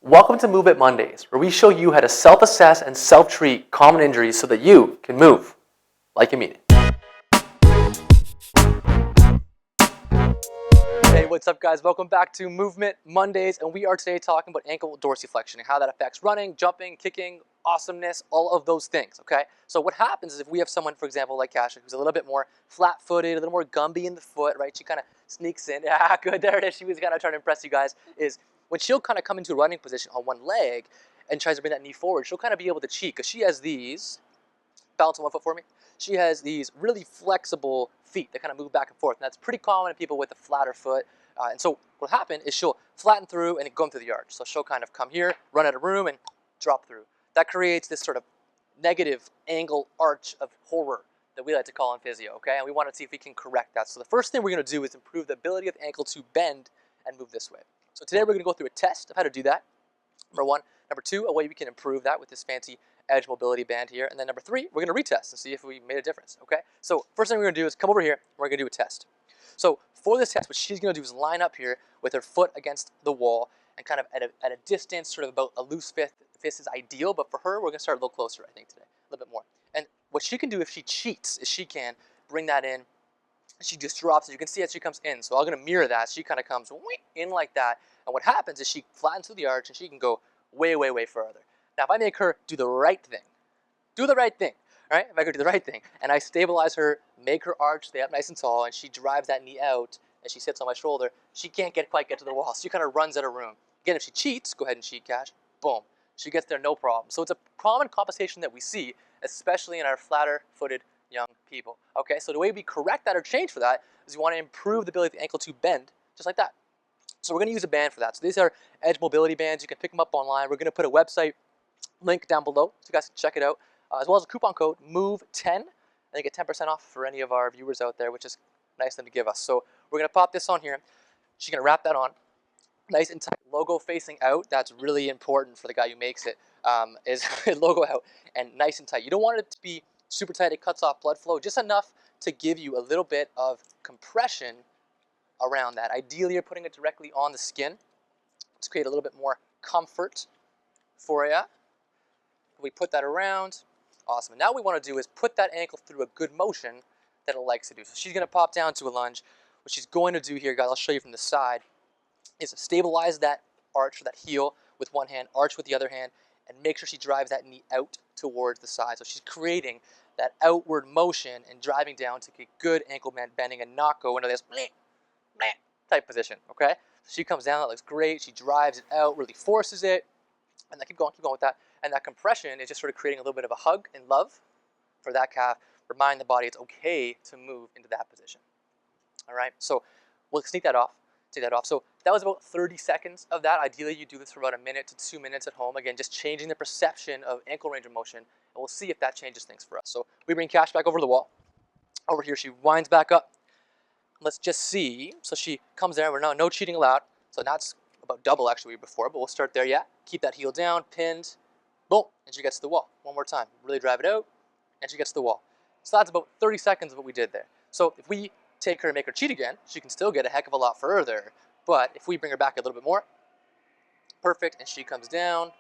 Welcome to Move It Mondays, where we show you how to self-assess and self-treat common injuries so that you can move like you mean it. Hey, what's up guys? Welcome back to Movement Mondays, and we are today talking about ankle dorsiflexion and how that affects running, jumping, kicking, awesomeness, all of those things, okay? So what happens is if we have someone, for example, like Kasha, who's a little bit more flat-footed, a little more Gumby in the foot, right? She kind of sneaks in. Yeah, good, there it is. She was kind of trying to impress you guys, is when she'll kind of come into a running position on one leg and tries to bring that knee forward, she'll kind of be able to cheat because she has these, balance on one foot for me, she has these really flexible feet that kind of move back and forth, and that's pretty common in people with a flatter foot. And so what will happen is she'll flatten through and go into the arch. So she'll kind of come here, run out of room, and drop through. That creates this sort of negative angle arch of horror that we like to call in physio, okay? And we want to see if we can correct that. So the first thing we're going to do is improve the ability of the ankle to bend and move this way. So today we're going to go through a test of how to do that, number one. Number two, a way we can improve that with this fancy edge mobility band here. And then number three, we're going to retest and see if we made a difference, okay? So first thing we're going to do is come over here, and we're going to do a test. So for this test, what she's going to do is line up here with her foot against the wall and kind of at a distance, sort of about a loose fist. Fist is ideal, but for her, we're going to start a little closer, I think, today, a little bit more. And what she can do if she cheats is she can bring that in. She just drops it. You can see as she comes in. So I'm going to mirror that. She kind of comes in like that. And what happens is she flattens through the arch and she can go way, way, way further. Now, if I make her do the right thing, right? If I go do the right thing and I stabilize her, make her arch stay up nice and tall, and she drives that knee out and she sits on my shoulder, she can't quite get to the wall. So she kind of runs out of room. Again, if she cheats, go ahead and cheat, Cash. Boom. She gets there no problem. So it's a common compensation that we see, especially in our flatter-footed young people. Okay, so the way we correct that or change for that is we want to improve the ability of the ankle to bend, just like that. So we're going to use a band for that. So these are edge mobility bands. You can pick them up online. We're going to put a website link down below so you guys can check it out, as well as a coupon code MOVE10, and you get 10% off for any of our viewers out there, which is nice of them to give us. So we're going to pop this on here. She's going to wrap that on. Nice and tight, logo facing out. That's really important for the guy who makes it, is logo out and nice and tight. You don't want it to be super tight. It cuts off blood flow, just enough to give you a little bit of compression around that. Ideally, you're putting it directly on the skin to create a little bit more comfort for you. We put that around. Awesome. And now what we want to do is put that ankle through a good motion that it likes to do. So she's going to pop down to a lunge. What she's going to do here, guys, I'll show you from the side, is to stabilize that arch or that heel with one hand, arch with the other hand, and make sure she drives that knee out towards the side. So she's creating that outward motion and driving down to get good ankle bending and not go into this bleh, bleh type position, okay? So she comes down, that looks great. She drives it out, really forces it, and then keep going with that. And that compression is just sort of creating a little bit of a hug and love for that calf, remind the body it's okay to move into that position. All right, so we'll sneak that off. Take that off. So that was about 30 seconds of that. Ideally, you do this for about 1 minute to 2 minutes at home. Again, just changing the perception of ankle range of motion, and we'll see if that changes things for us. So we bring Cash back over the wall. Over here, she winds back up. Let's just see. So she comes there. We're no cheating allowed. So that's about double actually before, but we'll start there. Yeah, keep that heel down, pinned. Boom, and she gets to the wall. One more time. Really drive it out, and she gets to the wall. So that's about 30 seconds of what we did there. So if we take her and make her cheat again, she can still get a heck of a lot further. But if we bring her back a little bit more, perfect, and she comes down,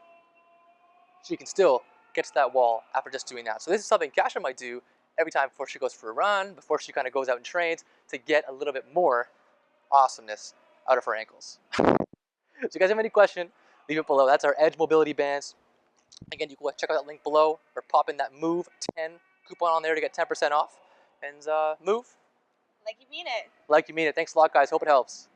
she can still get to that wall after just doing that. So this is something Kasha might do every time before she goes for a run, before she kind of goes out and trains, to get a little bit more awesomeness out of her ankles. So if you guys have any question, leave it below. That's our edge mobility bands. Again, you can check out that link below or pop in that MOVE10 coupon on there to get 10% off. And move like you mean it. like you mean it. Thanks a lot, guys. Hope it helps.